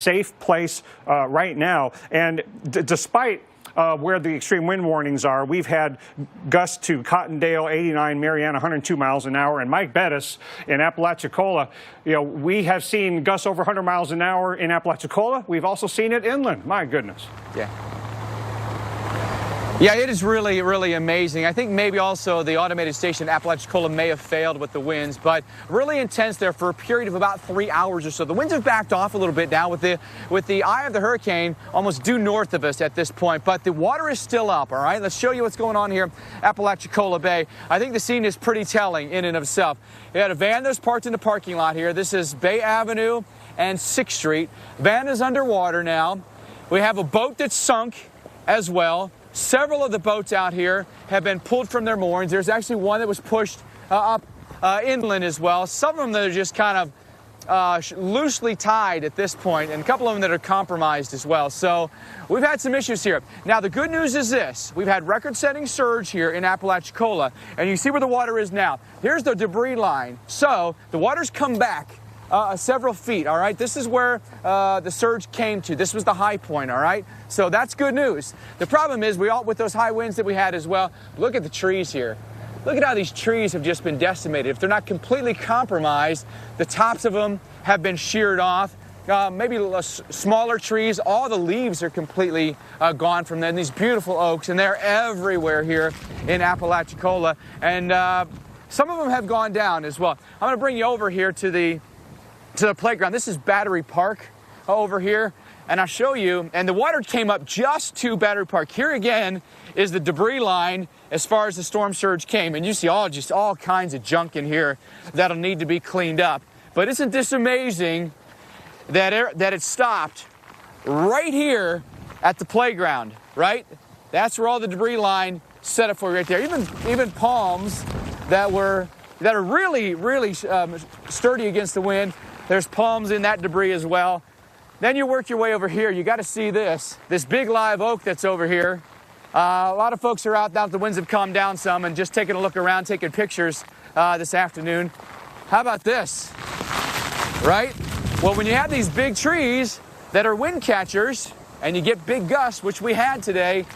safe place right now. And despite where the extreme wind warnings are, we've had gusts to Cottondale 89, Marianna 102 miles an hour, and Mike Bettis in Apalachicola. You know, we have seen gusts over 100 miles an hour in Apalachicola. We've also seen it inland. My goodness. Yeah, it is really, really amazing. I think maybe also the automated station Apalachicola may have failed with the winds, but really intense there for a period of about 3 hours or so. The winds have backed off a little bit now with the eye of the hurricane almost due north of us at this point, but the water is still up, all right? Let's show you what's going on here, Apalachicola Bay. I think the scene is pretty telling in and of itself. We had a van that's parked in the parking lot here. This is Bay Avenue and 6th Street. Van is underwater now. We have a boat that's sunk as well. Several of the boats out here have been pulled from their moorings. There's actually one that was pushed up inland as well. Some of them that are just kind of loosely tied at this point, and a couple of them that are compromised as well. So we've had some issues here. Now, the good news is this. We've had record-setting surge here in Apalachicola, and you see where the water is now. Here's the debris line. So the water's come back several feet, all right? This is where the surge came to. This was the high point, all right? So that's good news. The problem is with those high winds that we had as well, look at the trees here. Look at how these trees have just been decimated. If they're not completely compromised, the tops of them have been sheared off. Maybe smaller trees, all the leaves are completely gone from them. These beautiful oaks, and they're everywhere here in Apalachicola. And some of them have gone down as well. I'm going to bring you over here to the playground. This is Battery Park over here, and I'll show you. And the water came up just to Battery Park. Here again is the debris line as far as the storm surge came, and you see all kinds of junk in here that'll need to be cleaned up. But isn't this amazing that it stopped right here at the playground, right? That's where all the debris line set up for right there. Even palms that are really, really sturdy against the wind. There's palms in that debris as well. Then you work your way over here. You got to see this big live oak that's over here. A lot of folks are out now that the winds have calmed down some and just taking a look around, taking pictures this afternoon. How about this, right? Well, when you have these big trees that are wind catchers and you get big gusts, which we had today,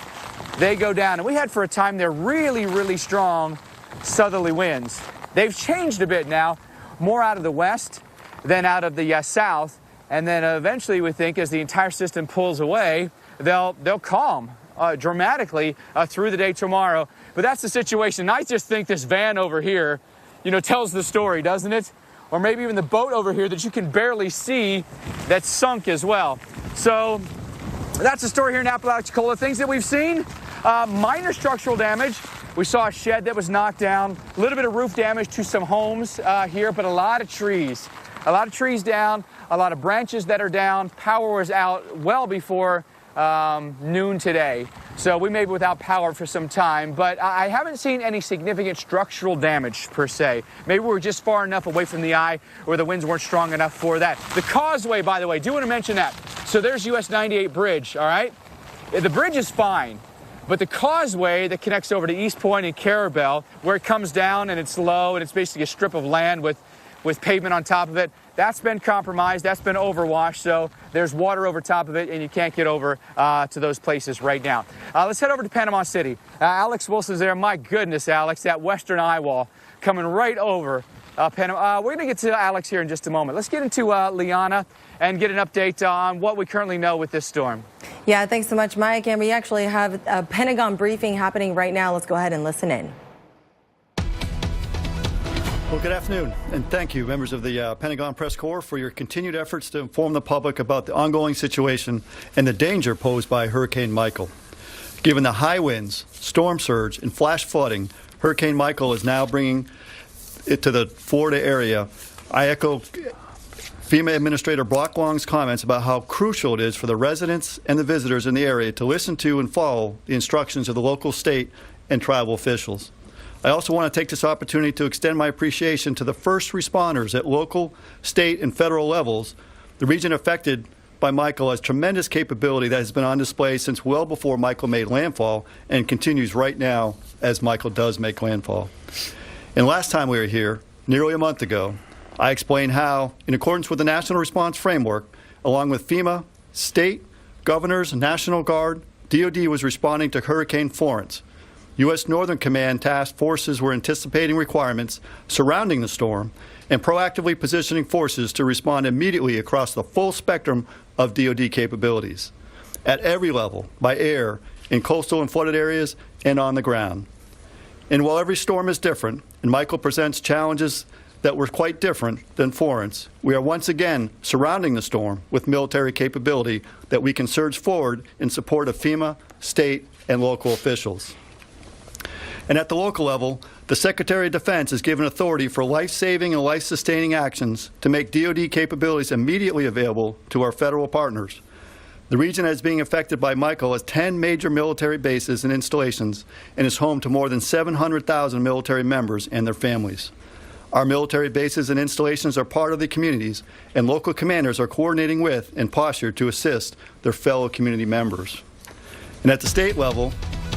they go down. And we had for a time there really, really strong southerly winds. They've changed a bit now, more out of the west than out of the south, and then eventually we think as the entire system pulls away, they'll calm dramatically through the day tomorrow. But that's the situation. I just think this van over here, tells the story, doesn't it? Or maybe even the boat over here that you can barely see that's sunk as well. So that's the story here in Apalachicola. Things that we've seen, minor structural damage. We saw a shed that was knocked down, a little bit of roof damage to some homes here, but a lot of trees. A lot of trees down, a lot of branches that are down. Power was out well before noon today. So we may be without power for some time, but I haven't seen any significant structural damage per se. Maybe we're just far enough away from the eye where the winds weren't strong enough for that. The causeway, by the way, do want to mention that. So there's US 98 bridge, all right? The bridge is fine. But the causeway that connects over to East Point and Carabel, where it comes down and it's low and it's basically a strip of land with pavement on top of it, that's been compromised, that's been overwashed, so there's water over top of it and you can't get over to those places right now. Let's head over to Panama City. Alex Wilson's there. My goodness, Alex, that western eye wall coming right over Panama. We're going to get to Alex here in just a moment. Let's get into Liana and get an update on what we currently know with this storm. Yeah, thanks so much, Mike. And we actually have a Pentagon briefing happening right now. Let's go ahead and listen in. Well, good afternoon, and thank you, members of the Pentagon Press Corps, for your continued efforts to inform the public about the ongoing situation and the danger posed by Hurricane Michael. Given the high winds, storm surge, and flash flooding Hurricane Michael is now bringing it to the Florida area, I echo FEMA Administrator Brock Long's comments about how crucial it is for the residents and the visitors in the area to listen to and follow the instructions of the local, state, and tribal officials. I also want to take this opportunity to extend my appreciation to the first responders at local, state, and federal levels. The region affected by Michael has tremendous capability that has been on display since well before Michael made landfall and continues right now as Michael does make landfall. And last time we were here, nearly a month ago, I explained how, in accordance with the National Response Framework, along with FEMA, state, governors, National Guard, DoD was responding to Hurricane Florence. U.S. Northern Command task forces were anticipating requirements surrounding the storm and proactively positioning forces to respond immediately across the full spectrum of DoD capabilities, at every level, by air, in coastal and flooded areas, and on the ground. And while every storm is different, and Michael presents challenges that were quite different than Florence, we are once again surrounding the storm with military capability that we can surge forward in support of FEMA, state, and local officials. And at the local level, the Secretary of Defense is given authority for life-saving and life-sustaining actions to make DoD capabilities immediately available to our federal partners. The region that is being affected by Michael has 10 major military bases and installations and is home to more than 700,000 military members and their families. Our military bases and installations are part of the communities, and local commanders are coordinating with and postured to assist their fellow community members. And at the state level,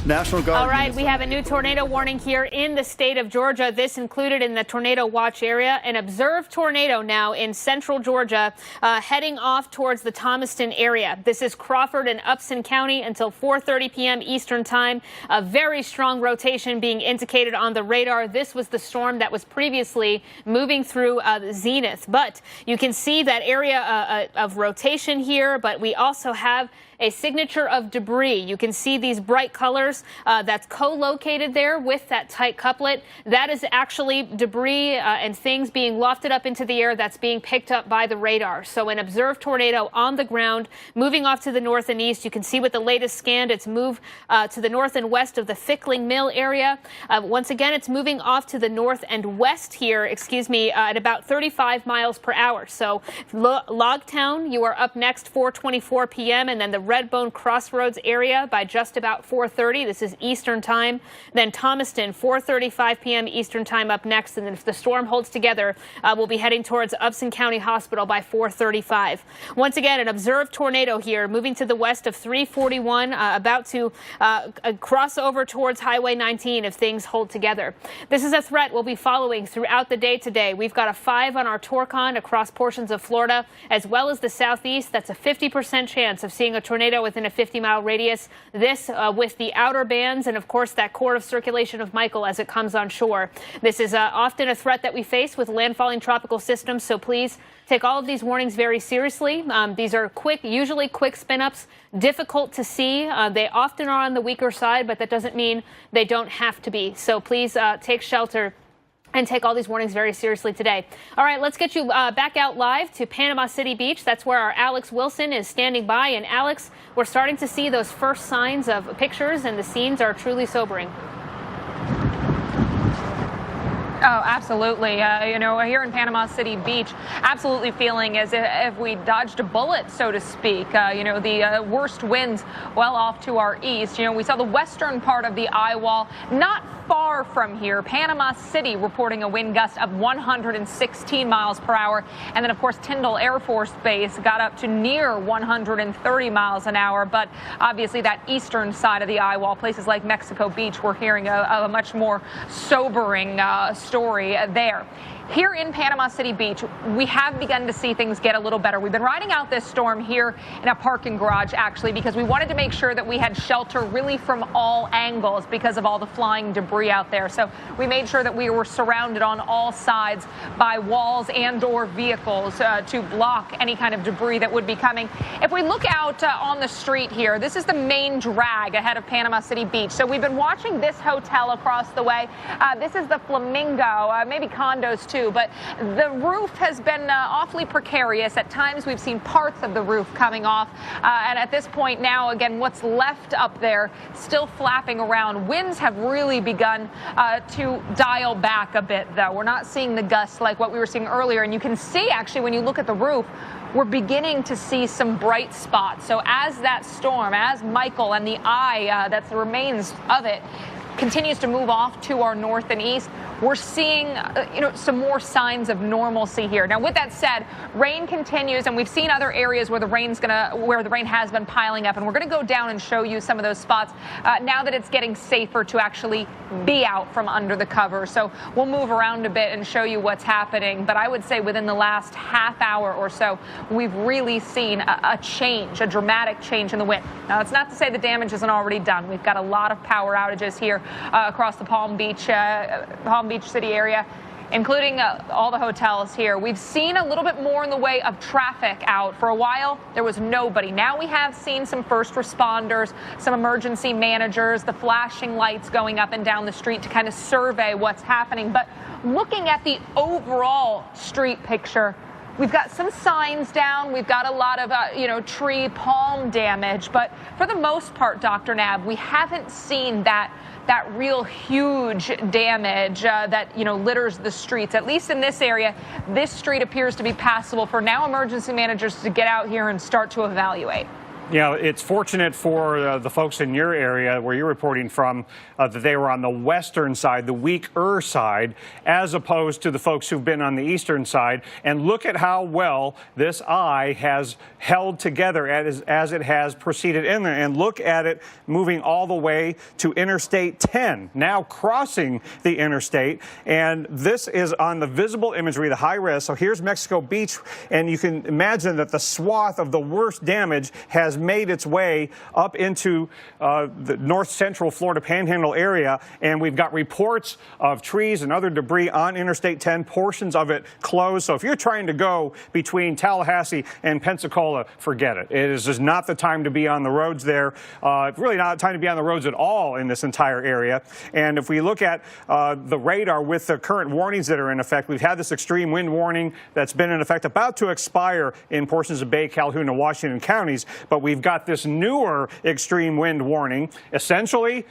National Guard. All right, we have a new tornado warning here in the state of Georgia. This included in the tornado watch area. An observed tornado now in central Georgia heading off towards the Thomaston area. This is Crawford and Upson County until 4:30 p.m. Eastern time. A very strong rotation being indicated on the radar. This was the storm that was previously moving through the zenith. But you can see that area of rotation here, but we also have a signature of debris. You can see these bright colors that's co-located there with that tight couplet. That is actually debris and things being lofted up into the air that's being picked up by the radar. So an observed tornado on the ground moving off to the north and east. You can see with the latest scan, it's moved to the north and west of the Fickling Mill area. Once again, it's moving off to the north and west here, at about 35 miles per hour. So Logtown, you are up next 4:24 p.m. and then the Redbone Crossroads area by just about 4:30. This is Eastern time. Then Thomaston, 4:35 p.m. Eastern time up next. And then if the storm holds together, we'll be heading towards Upson County Hospital by 4:35. Once again, an observed tornado here moving to the west of 341, about to cross over towards Highway 19 if things hold together. This is a threat we'll be following throughout the day today. We've got a 5 on our Torcon across portions of Florida as well as the southeast. That's a 50% chance of seeing a tornado within a 50-mile radius. This with the outer bands and, of course, that core of circulation of Michael as it comes on shore. This is often a threat that we face with landfalling tropical systems, so please take all of these warnings very seriously. These are usually quick spin-ups, difficult to see. They often are on the weaker side, but that doesn't mean they don't have to be. So please take shelter and take all these warnings very seriously today. All right, let's get you back out live to Panama City Beach. That's where our Alex Wilson is standing by. And Alex, we're starting to see those first signs of pictures, and the scenes are truly sobering. Oh, absolutely. Here in Panama City Beach, absolutely feeling as if we dodged a bullet, so to speak. The worst winds well off to our east. We saw the western part of the eye wall not far from here. Panama City reporting a wind gust of 116 miles per hour. And then, of course, Tyndall Air Force Base got up to near 130 miles an hour. But obviously that eastern side of the eye wall, places like Mexico Beach, we're hearing a much more sobering story there. Here in Panama City Beach, we have begun to see things get a little better. We've been riding out this storm here in a parking garage, actually, because we wanted to make sure that we had shelter really from all angles because of all the flying debris out there. So we made sure that we were surrounded on all sides by walls and or vehicles to block any kind of debris that would be coming. If we look out on the street here, this is the main drag ahead of Panama City Beach. So we've been watching this hotel across the way. This is the Flamingo, maybe condos too. But the roof has been awfully precarious. At times we've seen parts of the roof coming off. And at this point now, again, what's left up there still flapping around. Winds have really begun to dial back a bit, though. We're not seeing the gusts like what we were seeing earlier. And you can see, actually, when you look at the roof, we're beginning to see some bright spots. So as that storm, as Michael and the eye that remains of it continues to move off to our north and east, we're seeing, some more signs of normalcy here. Now, with that said, rain continues, and we've seen other areas where the rain has been piling up, and we're going to go down and show you some of those spots now that it's getting safer to actually be out from under the cover. So we'll move around a bit and show you what's happening. But I would say within the last half hour or so, we've really seen a change, a dramatic change in the wind. Now, it's not to say the damage isn't already done. We've got a lot of power outages here across the Palm Beach City area, including all the hotels here. We've seen a little bit more in the way of traffic out. For a while, there was nobody. Now we have seen some first responders, some emergency managers, the flashing lights going up and down the street to kind of survey what's happening. But looking at the overall street picture, we've got some signs down. We've got a lot of, tree palm damage. But for the most part, Dr. Nab, we haven't seen that real huge damage that litters the streets. At least in this area, this street appears to be passable for now emergency managers to get out here and start to evaluate. It's fortunate for the folks in your area where you're reporting from that they were on the western side, the weaker side, as opposed to the folks who've been on the eastern side. And look at how well this eye has held together as it has proceeded in there. And look at it moving all the way to Interstate 10, now crossing the interstate. And this is on the visible imagery, the high res. So here's Mexico Beach, and you can imagine that the swath of the worst damage has made its way up into the north central Florida Panhandle area, and we've got reports of trees and other debris on Interstate 10, portions of it closed. So if you're trying to go between Tallahassee and Pensacola, forget it. It is just not the time to be on the roads there. Really not time to be on the roads at all in this entire area. And if we look at the radar with the current warnings that are in effect, we've had this extreme wind warning that's been in effect, about to expire in portions of Bay, Calhoun, and Washington counties, but we've got this newer extreme wind warning, essentially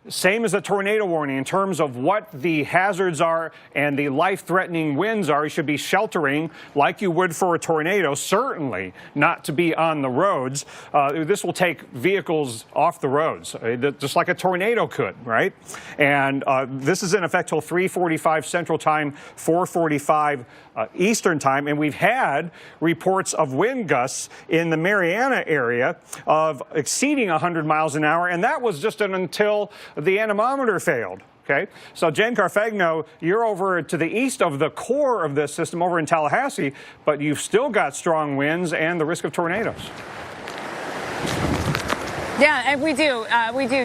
same as a tornado warning in terms of what the hazards are and the life-threatening winds are. You should be sheltering like you would for a tornado, certainly not to be on the roads. This will take vehicles off the roads, just like a tornado could, right? And this is in effect till 3:45 Central Time, 4:45 Eastern Time, and we've had reports of wind gusts in the Mariana area of exceeding 100 miles an hour, and that was just until the anemometer failed. Okay, so Jen Carfagno, you're over to the east of the core of this system over in Tallahassee, but you've still got strong winds and the risk of tornadoes. Yeah, and we do,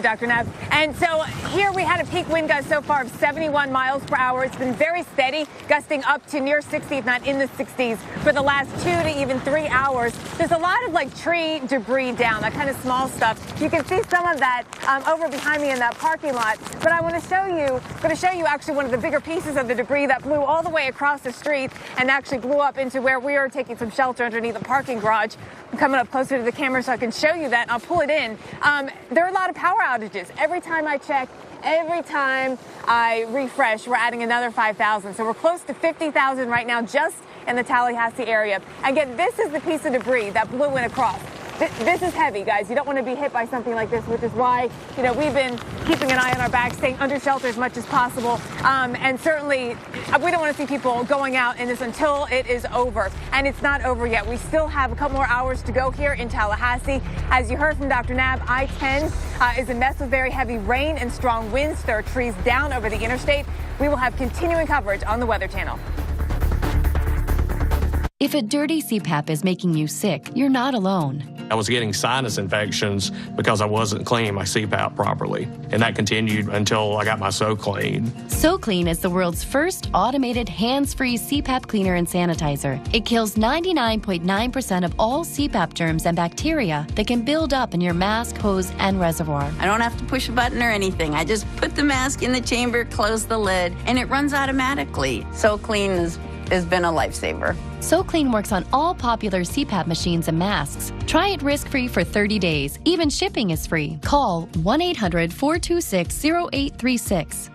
Dr. Nab. And so here we had a peak wind gust so far of 71 miles per hour. It's been very steady, gusting up to near 60, if not in the 60s, for the last 2 to even 3 hours. There's a lot of tree debris down, that kind of small stuff. You can see some of that over behind me in that parking lot. But I want to show you actually one of the bigger pieces of the debris that blew all the way across the street and actually blew up into where we are taking some shelter underneath the parking garage. I'm coming up closer to the camera so I can show you that, and I'll pull it in. There are a lot of power outages. Every time I check, every time I refresh, we're adding another 5,000. So we're close to 50,000 right now just in the Tallahassee area. Again, this is the piece of debris that blew in across. This is heavy, guys. You don't want to be hit by something like this, which is why, we've been keeping an eye on our back, staying under shelter as much as possible. And certainly, we don't want to see people going out in this until it is over. And it's not over yet. We still have a couple more hours to go here in Tallahassee. As you heard from Dr. Nab, I-10 is a mess with very heavy rain and strong winds. There are trees down over the interstate. We will have continuing coverage on the Weather Channel. If a dirty CPAP is making you sick, you're not alone. I was getting sinus infections because I wasn't cleaning my CPAP properly. And that continued until I got my SoClean. SoClean is the world's first automated hands-free CPAP cleaner and sanitizer. It kills 99.9% of all CPAP germs and bacteria that can build up in your mask, hose, and reservoir. I don't have to push a button or anything. I just put the mask in the chamber, close the lid, and it runs automatically. SoClean has been a lifesaver. SoClean works on all popular CPAP machines and masks. Try it risk-free for 30 days. Even shipping is free. Call 1-800-426-0836.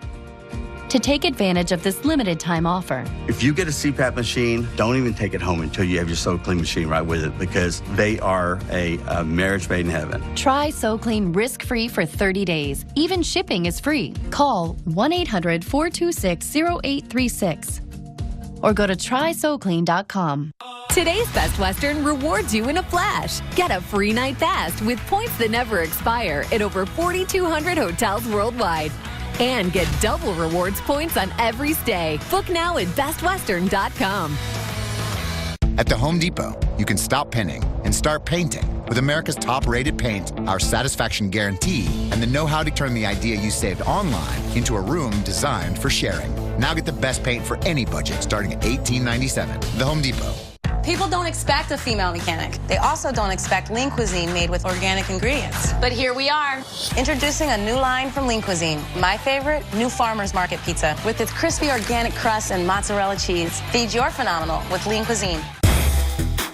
to take advantage of this limited time offer. If you get a CPAP machine, don't even take it home until you have your SoClean machine right with it, because they are a marriage made in heaven. Try SoClean risk-free for 30 days. Even shipping is free. Call 1-800-426-0836 or go to trysoclean.com. Today's Best Western rewards you in a flash. Get a free night fast with points that never expire at over 4,200 hotels worldwide. And get double rewards points on every stay. Book now at bestwestern.com. At the Home Depot, you can stop pinning and start painting with America's top-rated paint, our satisfaction guarantee, and the know-how to turn the idea you saved online into a room designed for sharing. Now get the best paint for any budget starting at $18.97. The Home Depot. People don't expect a female mechanic. They also don't expect lean cuisine made with organic ingredients. But here we are, introducing a new line from Lean Cuisine. My favorite, new Farmer's Market pizza. With its crispy organic crust and mozzarella cheese. Feed your phenomenal with Lean Cuisine.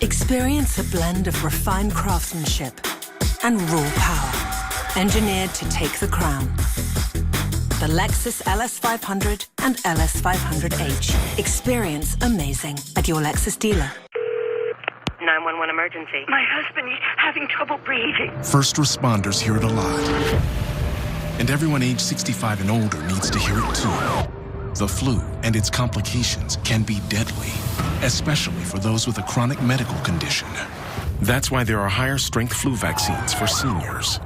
Experience a blend of refined craftsmanship and raw power, engineered to take the crown. The Lexus LS500 and LS500H. Experience amazing at your Lexus dealer. 911 emergency. My husband, he's having trouble breathing. First responders hear it a lot. And everyone age 65 and older needs to hear it too. The flu and its complications can be deadly, especially for those with a chronic medical condition. That's why there are higher strength flu vaccines for seniors.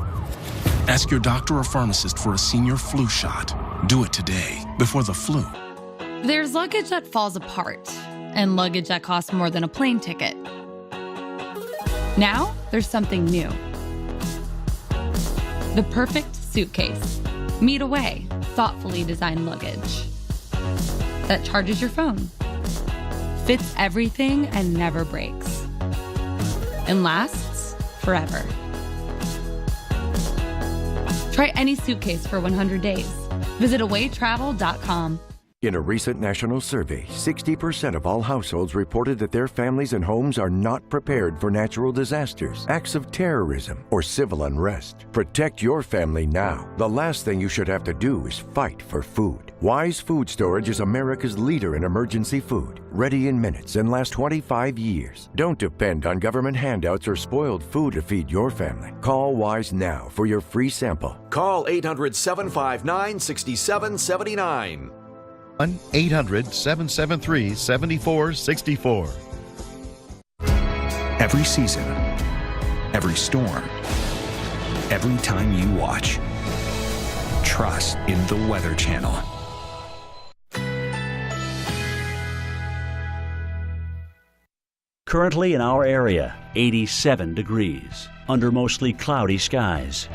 Ask your doctor or pharmacist for a senior flu shot. Do it today, before the flu. There's luggage that falls apart, and luggage that costs more than a plane ticket. Now, there's something new. The perfect suitcase. Meet away, thoughtfully designed luggage that charges your phone, fits everything and never breaks, and lasts forever. Try any suitcase for 100 days. Visit awaytravel.com. In a recent national survey, 60% of all households reported that their families and homes are not prepared for natural disasters, acts of terrorism, or civil unrest. Protect your family now. The last thing you should have to do is fight for food. Wise Food Storage is America's leader in emergency food, ready in minutes and lasts 25 years. Don't depend on government handouts or spoiled food to feed your family. Call Wise now for your free sample. Call 800-759-6779. 1-800-773-7464. Every season, every storm, every time you watch, trust in the Weather Channel. Currently in our area, 87 degrees, under mostly cloudy skies.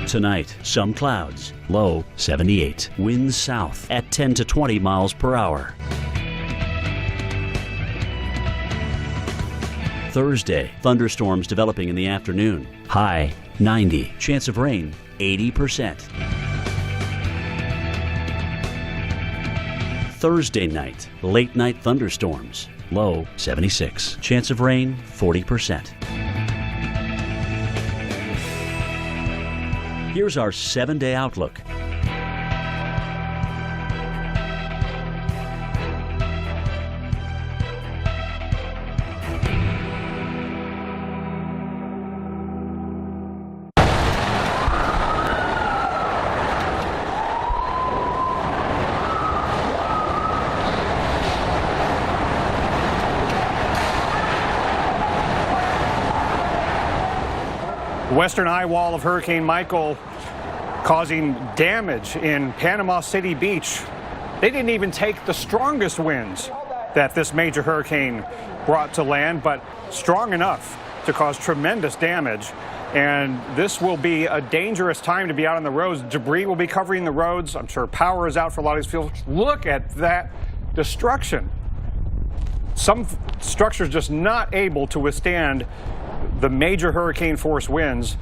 Tonight, some clouds, low 78. Winds south at 10 to 20 miles per hour. Thursday, thunderstorms developing in the afternoon. High 90. Chance of rain 80%. Thursday night, late night thunderstorms. Low 76. Chance of rain 40%. Here's our 7-day outlook. Western eye wall of Hurricane Michael causing damage in Panama City Beach. They didn't even take the strongest winds that this major hurricane brought to land, but strong enough to cause tremendous damage. And this will be a dangerous time to be out on the roads. Debris will be covering the roads. I'm sure power is out for a lot of these fields. Look at that destruction. Some structures just not able to withstand the major hurricane force winds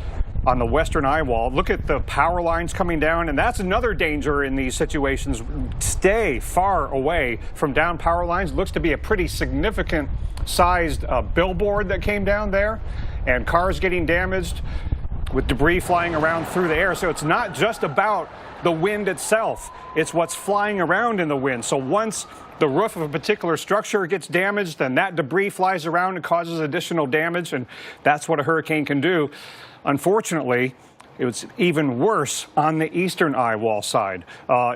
on the western eye wall. Look at the power lines coming down, and that's another danger in these situations. Stay far away from down power lines. Looks to be a pretty significant sized billboard that came down there, and cars getting damaged with debris flying around through the air. So it's not just about the wind itself, it's what's flying around in the wind. So once the roof of a particular structure gets damaged, then that debris flies around and causes additional damage, and that's what a hurricane can do. Unfortunately, it was even worse on the eastern eye wall side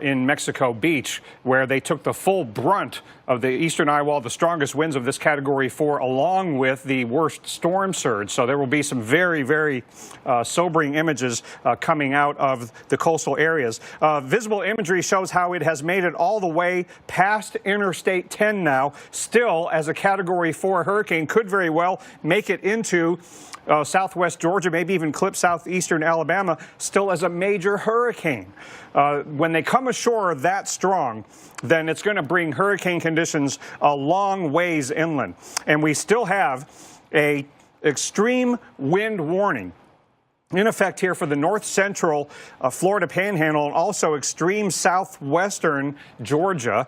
in Mexico Beach, where they took the full brunt of the eastern eye wall, the strongest winds of this Category 4, along with the worst storm surge. So there will be some very, very sobering images coming out of the coastal areas. Visible imagery shows how it has made it all the way past Interstate 10 now. Still, as a Category 4 hurricane, could very well make it into southwest Georgia, maybe even clip southeastern Alabama, still as a major hurricane. When they come ashore that strong, then it's going to bring hurricane conditions a long ways inland. And we still have a extreme wind warning in effect here for the north central Florida Panhandle and also extreme southwestern Georgia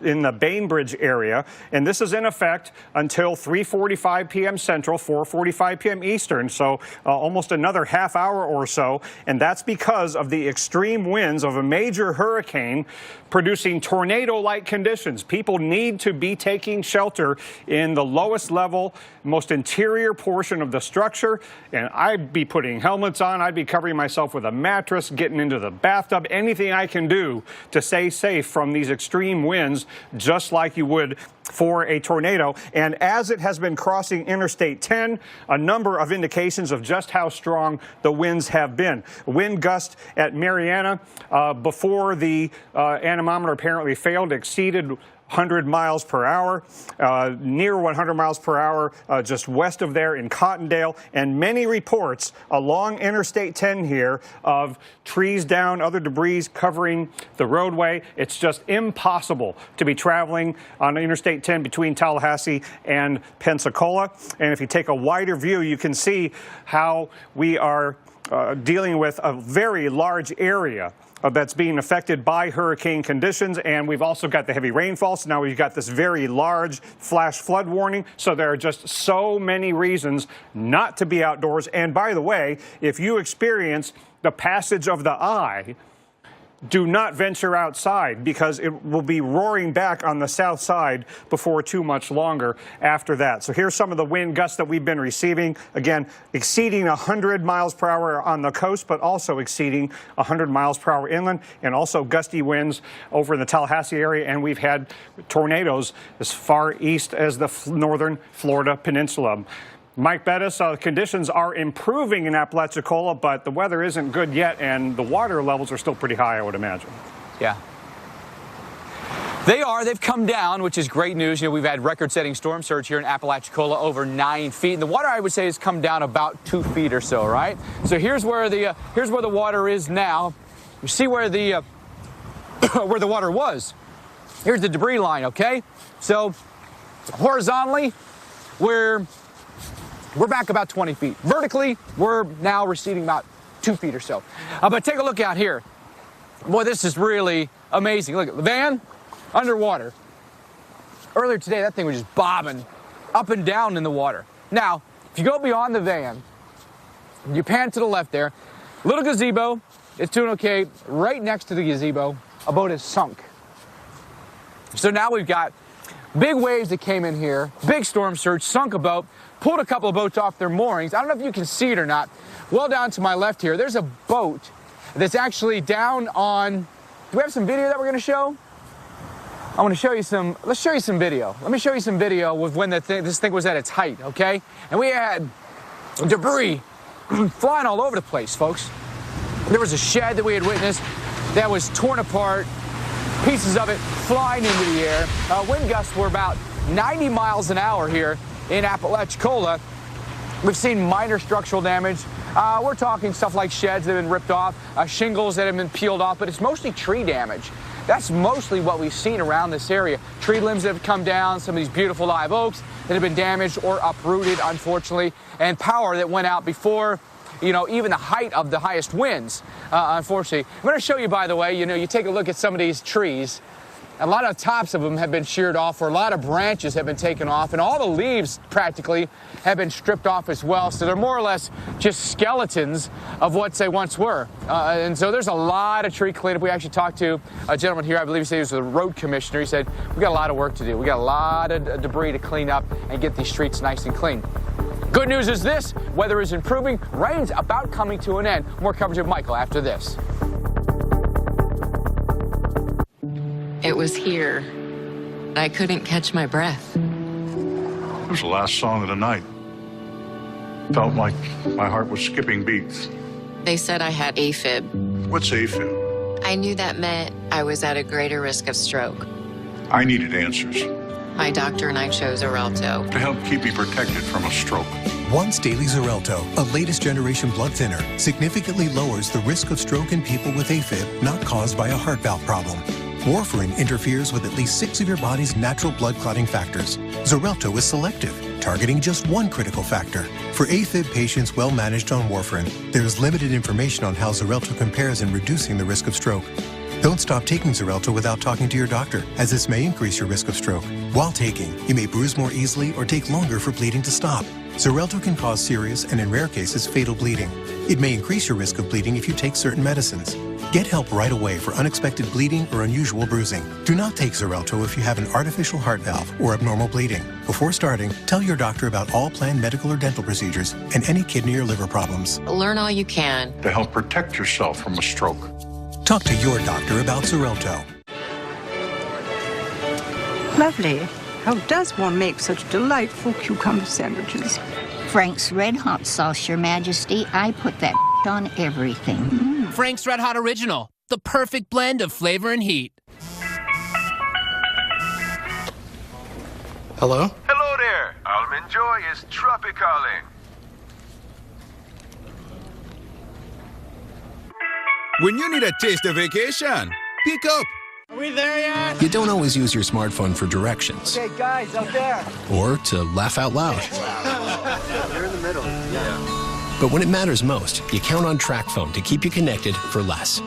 in the Bainbridge area. And this is in effect until 3:45 p.m. Central, 4:45 p.m. Eastern, so almost another half hour or so. And that's because of the extreme winds of a major hurricane producing tornado-like conditions. People need to be taking shelter in the lowest level, most interior portion of the structure. And I'd be putting helmets on. I'd be covering myself with a mattress, getting into the bathtub, anything I can do to stay safe from these extreme winds, just like you would for a tornado. And as it has been crossing Interstate 10, a number of indications of just how strong the winds have been. Wind gust at Mariana before the anemometer apparently failed exceeded 100 miles per hour, near 100 miles per hour just west of there in Cottondale, and many reports along Interstate 10 here of trees down, other debris covering the roadway. It's just impossible to be traveling on Interstate 10 between Tallahassee and Pensacola. And if you take a wider view, you can see how we are dealing with a very large area that's being affected by hurricane conditions, and we've also got the heavy rainfall. So now we've got this very large flash flood warning. So there are just so many reasons not to be outdoors. And by the way, if you experience the passage of the eye, do not venture outside, because it will be roaring back on the south side before too much longer after that. So here's some of the wind gusts that we've been receiving. Again, exceeding 100 miles per hour on the coast, but also exceeding 100 miles per hour inland, and also gusty winds over in the Tallahassee area. And we've had tornadoes as far east as the northern Florida peninsula. Mike Bettis, conditions are improving in Apalachicola, but the weather isn't good yet, and the water levels are still pretty high, I would imagine. Yeah. They are. They've come down, which is great news. You know, we've had record-setting storm surge here in Apalachicola, over 9 feet. And the water, I would say, has come down about 2 feet or so, right? So here's where the water is now. You see where the where the water was. Here's the debris line, okay? So horizontally, we're back about 20 feet. Vertically, we're now receding about 2 feet or so. But take a look out here. Boy, this is really amazing. Look at the van underwater. Earlier today, that thing was just bobbing up and down in the water. Now, if you go beyond the van, you pan to the left there, little gazebo, it's doing okay. Right next to the gazebo, a boat is sunk. So now we've got big waves that came in here, big storm surge, sunk a boat, pulled a couple of boats off their moorings. I don't know if you can see it or not. Well down to my left here, there's a boat that's actually down on, do we have some video that we're gonna show? I want to show you some, let's show you some video. Let me show you some video with when this thing was at its height, okay? And we had debris flying all over the place, folks. There was a shed that we had witnessed that was torn apart, pieces of it flying into the air. Wind gusts were about 90 miles an hour here in Apalachicola. We've seen minor structural damage. We're talking stuff like sheds that have been ripped off, shingles that have been peeled off, but it's mostly tree damage. That's mostly what we've seen around this area. Tree limbs that have come down, some of these beautiful live oaks that have been damaged or uprooted, unfortunately, and power that went out before you know, even the height of the highest winds, unfortunately. I'm going to show you, by the way, you know, you take a look at some of these trees. A lot of tops of them have been sheared off, or a lot of branches have been taken off, and all the leaves practically have been stripped off as well. So they're more or less just skeletons of what they once were. And so there's a lot of tree cleanup. We actually talked to a gentleman here, I believe he said he was the road commissioner. He said, we got a lot of work to do. We got a lot of debris to clean up and get these streets nice and clean. Good news is this, weather is improving, rain's about coming to an end. More coverage of Michael after this. It was here. I couldn't catch my breath. It was the last song of the night. Felt like my heart was skipping beats. They said I had AFib. What's AFib? I knew that meant I was at a greater risk of stroke. I needed answers My doctor and I chose Xarelto. to help keep me protected from a stroke. Once daily Xarelto, a latest generation blood thinner, significantly lowers the risk of stroke in people with AFib not caused by a heart valve problem. Warfarin interferes with at least 6 of your body's natural blood clotting factors. Xarelto is selective, targeting just one critical factor. For AFib patients well managed on warfarin, there is limited information on how Xarelto compares in reducing the risk of stroke. Don't stop taking Xarelto without talking to your doctor, as this may increase your risk of stroke. While taking, you may bruise more easily or take longer for bleeding to stop. Xarelto can cause serious and, in rare cases, fatal bleeding. It may increase your risk of bleeding if you take certain medicines. Get help right away for unexpected bleeding or unusual bruising. Do not take Xarelto if you have an artificial heart valve or abnormal bleeding. Before starting, tell your doctor about all planned medical or dental procedures and any kidney or liver problems. Learn all you can to help protect yourself from a stroke. Talk to your doctor about Xarelto. Lovely. How does one make such delightful cucumber sandwiches? Frank's Red Hot sauce, Your Majesty. I put that on everything. Frank's Red Hot Original, the perfect blend of flavor and heat. Hello? Hello there. Almond Joy is tropicaling. When you need a taste of vacation, pick up. Are we there yet? You don't always use your smartphone for directions. Okay, guys, out there. Or to laugh out loud. You're in the middle. Yeah. But when it matters most, you count on TracFone to keep you connected for less.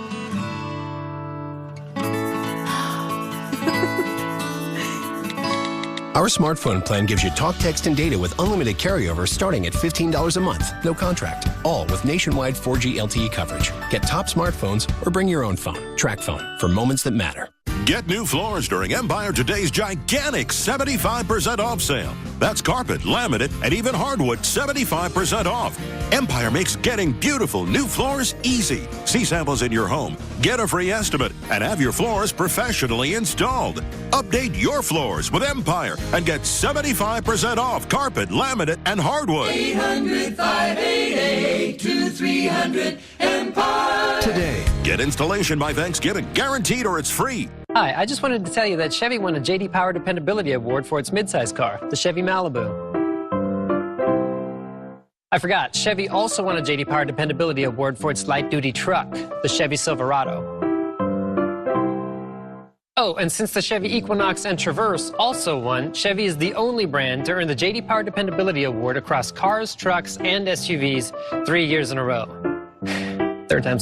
Our smartphone plan gives you talk, text, and data with unlimited carryover starting at $15 a month. No contract. All with nationwide 4G LTE coverage. Get top smartphones or bring your own phone. TracFone for moments that matter. Get new floors during Empire Today's gigantic 75% off sale. That's carpet, laminate, and even hardwood 75% off. Empire makes getting beautiful new floors easy. See samples in your home, get a free estimate, and have your floors professionally installed. Update your floors with Empire and get 75% off carpet, laminate, and hardwood. 800-588-2300 Empire. Today. Get installation by Thanksgiving, guaranteed or it's free. Hi, I just wanted to tell you that Chevy won a J.D. Power Dependability Award for its midsize car, the Chevy Malibu. I forgot, Chevy also won a J.D. Power Dependability Award for its light-duty truck, the Chevy Silverado. Oh, and since the Chevy Equinox and Traverse also won, Chevy is the only brand to earn the J.D. Power Dependability Award across cars, trucks, and SUVs 3 years in a row. Third time's